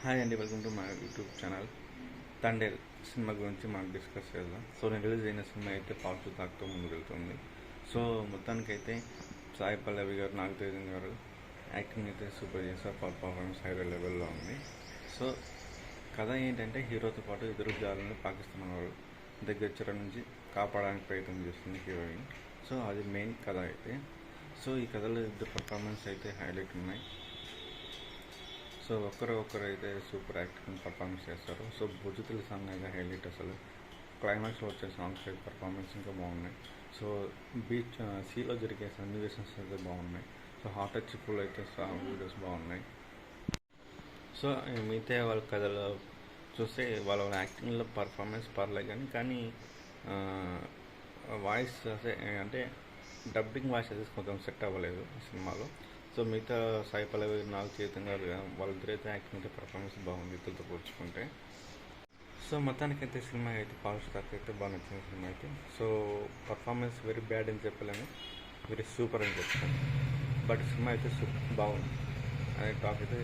Hi అండి, welcome to my YouTube channel. Thandel cinema గురించి మనం డిస్కస్ చేద్దాం. సో నేను రిలీజ్ అయిన సినిమా అయితే పార్ట్ 2 తాకుతూ ముందుకు వెళ్తుంది. సో మొత్తానికైతే సాయి పల్లవి గారు, నాగతేజ గారు యాక్టింగ్ అయితే సూపర్ చేశారు. పర్ఫార్మెన్స్ హై లెవెల్లో ఉంది. సో కథ ఏంటంటే, హీరోతో పాటు ఎదురు జాలని పాకిస్తాన్ వారు దగ్గర నుంచి కాపాడడానికి ప్రయత్నం చేస్తుంది హీరోయిన్. సో అది మెయిన్ కథ అయితే. సో ఈ కథలో ఇద్దరు పర్ఫార్మెన్స్ అయితే హైలైట్ ఉన్నాయి. సో ఒకరు అయితే సూపర్ యాక్టింగ్ పర్ఫార్మెన్స్ చేస్తారు. సో భుజతుల సాంగ్ అయితే హైలైట్. అసలు క్లైమాక్స్లో వచ్చే సాంగ్స్ అయితే పర్ఫార్మెన్స్ ఇంకా బాగున్నాయి. సో బీచ్ సీలో జరిగే సన్నివేషన్స్ అయితే బాగున్నాయి. సో హాట్ టచ్ ఫుల్ అయితే వీడియోస్ బాగున్నాయి. సో మిగతా వాళ్ళ కథలో చూస్తే వాళ్ళ యాక్టింగ్లో పర్ఫార్మెన్స్ పర్లేదు కానీ వాయిస్ అంటే డబ్బింగ్ వాయిస్ అయితే కొంచెం సెట్ అవ్వలేదు ఈ సినిమాలో. సో మిగతా సాయి పల్లవి, నాగ చైతన్య వాళ్ళిద్దరైతే యాక్టింగ్ అయితే పర్ఫార్మెన్స్ బాగుంది ఇద్దరితో పోల్చుకుంటే. సో మొత్తానికైతే సినిమా అయితే పాజిటివ్ దాకా అయితే బాగా నచ్చిన సినిమా అయితే. సో పర్ఫార్మెన్స్ వెరీ బ్యాడ్ అని చెప్పలేము, వెరీ సూపర్ అని చెప్తాను. బట్ సినిమా అయితే బాగుంది అనే టాక్ అయితే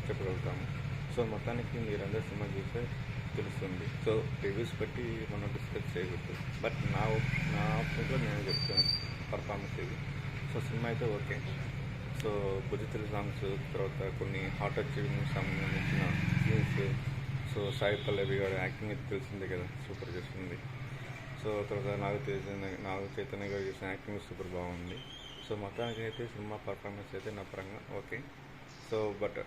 చెప్పగలుగుతాము. సో మొత్తానికి మీరందరూ సినిమా చూస్తే తెలుస్తుంది. సో రివ్యూస్ బట్టి మనం డిస్కస్ చేయకూడదు. బట్ నా ఆప్షన్లో నేను చెప్తాను పర్ఫార్మెన్స్ ఇది. సో సినిమా అయితే ఓకే. సో భుజతుల సాంగ్స్, తర్వాత కొన్ని హాట్ అచీవ్మెంట్ సంబంధించిన సీన్స్. సో సాయి పల్లవి గారు యాక్టింగ్ అయితే తెలిసిందే కదా, సూపర్ చేస్తుంది. సో తర్వాత నాగ చైతన్య గారు చేసిన యాక్టింగ్ సూపర్ బాగుంది. సో మొత్తానికైతే సినిమా పర్ఫార్మెన్స్ అయితే నా పరంగా ఓకే. సో బట్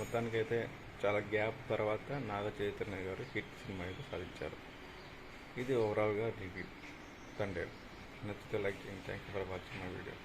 మొత్తానికైతే చాలా గ్యాప్ తర్వాత నాగ చైతన్య గారు హిట్ సినిమా అయితే సాధించారు. ఇది ఓవరాల్గా రివ్యూ తండేల్. నచ్చితే లైక్ చేయండి. Thank you for watching my video.